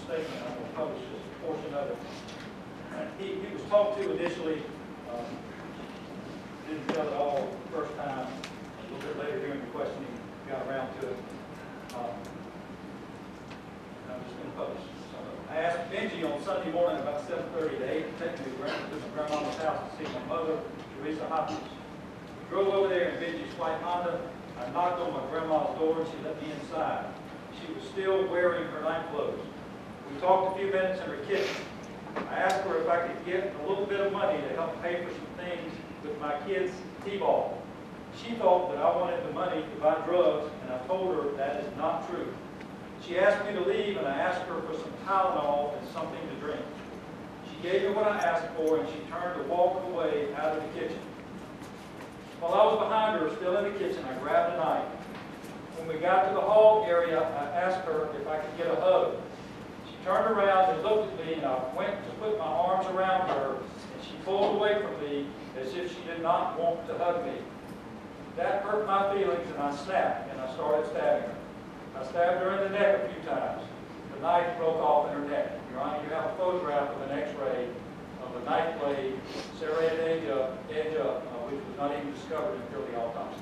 statement. I'm going to publish just a portion of it. He was talked to initially, didn't tell it all the first time. A little bit later during the questioning, got around to it. I'm just going to publish some of it. I asked Benji on Sunday morning about 7:30 to 8 to take me to my grandmama's house to see my mother, Teresa Hopkins. We drove over there in Benji's white Honda. I knocked on my grandma's door and she let me inside. She was still wearing her night clothes. We talked a few minutes in her kitchen. I asked her if I could get a little bit of money to help pay for some things with my kids' t-ball. She thought that I wanted the money to buy drugs, and I told her that is not true. She asked me to leave, and I asked her for some Tylenol and something to drink. She gave me what I asked for, and she turned to walk away out of the kitchen. While I was behind her, still in the kitchen, I grabbed a knife. When we got to the hall area, I asked her if I could get a hug. She turned around and looked at me, and I went to put my arms around her, and she pulled away from me as if she did not want to hug me. That hurt my feelings, and I snapped, and I started stabbing her. I stabbed her in the neck a few times. The knife broke off in her neck. Your Honor, you have a photograph of an x-ray of a knife blade, serrated edge up, which was not even discovered until the autopsy.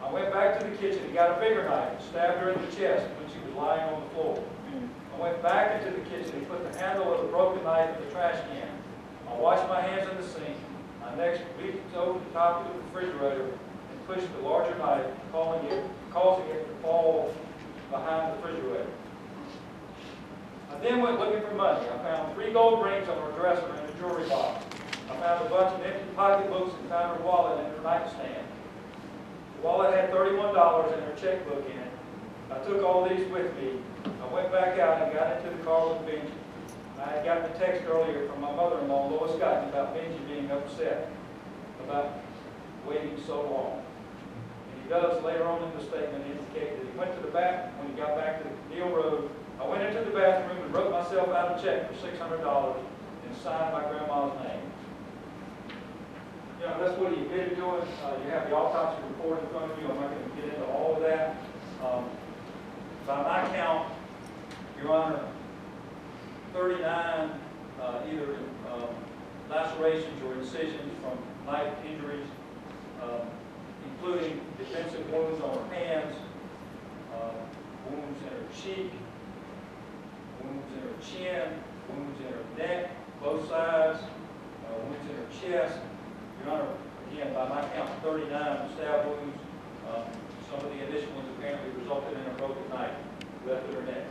I went back to the kitchen and got a bigger knife and stabbed her in the chest when she was lying on the floor. I went back into the kitchen and put the handle of the broken knife in the trash can. I washed my hands in the sink. I next reached over the top of the refrigerator and pushed the larger knife, causing it to fall behind the refrigerator. I then went looking for money. I found 3 gold rings on her dresser and a jewelry box. I found a bunch of empty pocketbooks and found her wallet in her nightstand. The wallet had $31 and her checkbook in it. I took all these with me. I went back out and got into the car with Benji. I had gotten a text earlier from my mother-in-law, Lois Guyton, about Benji being upset about waiting so long. And he does later on in the statement indicate that he went to the bath when he got back to Neal Road. I went into the bathroom and wrote myself out a check for $600 and signed my grandma's name. You know, that's what he admitted to it. You have the autopsy report in front of you. I'm not going to get into all of that. By my count, Your Honor, 39 either lacerations or incisions from knife injuries, including defensive wounds on her hands, wounds in her cheek, wounds in her chin, wounds in her neck, both sides, wounds in her chest. Your Honor, again, by my count, 39 stab wounds. Some of the initial ones apparently resulted in a broken knife left in her neck.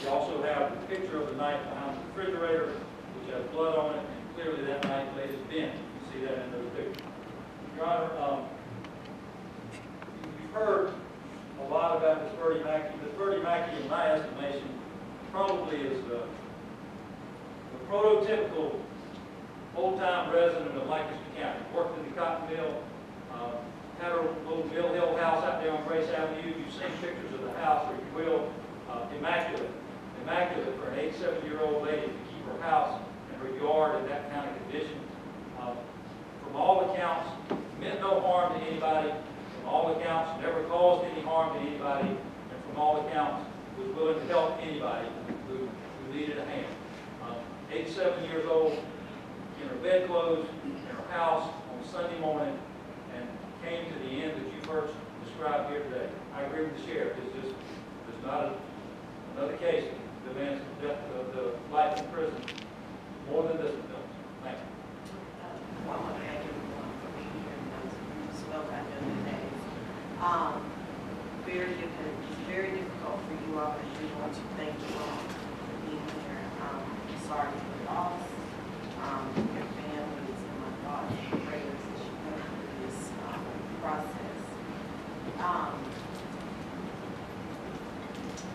You also have the picture of the knife behind the refrigerator, which has blood on it, and clearly that knife blade is bent. You can see that in those pictures. Your Honor, you've heard a lot about Miss Birdie Mackey. Miss Birdie Mackey, in my estimation, probably is the prototypical old-time resident of Lancaster County. Worked in the cotton mill, had her little Mill Hill house out there on Grace Avenue. You've seen pictures of the house, or you will, immaculate. Immaculate for an 87-year-old lady to keep her house and her yard in that kind of condition. From all accounts, meant no harm to anybody. From all accounts, never caused any harm to anybody. And from all accounts, was willing to help anybody who needed a hand. 87 years old, in her bedclothes, in her house on Sunday morning, and came to the end that you've heard described here today. I agree with the sheriff. There's not another case that demands the life in prison more than this one does. Thank you. I want to thank everyone for being here and those who spoke out the other days. It's very difficult for you all, as you want to thank you all for being here. Sorry for the loss. Your families and my thoughts and prayers as you go through this process.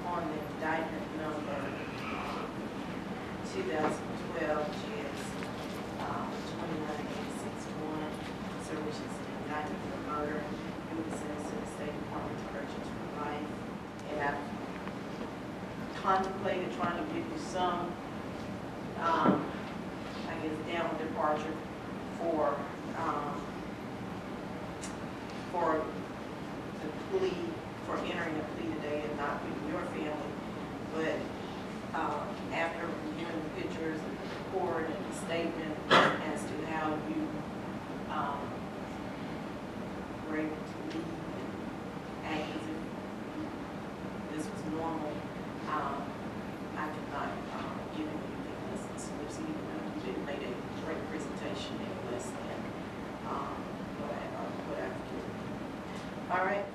On the indictment number 2012 is 29861, so which is an indictment for murder. It was sentenced to the State Department of Corrections for life. And I've contemplated trying to give you some I guess down departure for the plea, for entering a plea today and not with your family, but statement as to how you were able to leave and act as if this was normal. I could not give him anything less than slips, even though you did made a great presentation in less than what I've given. All right.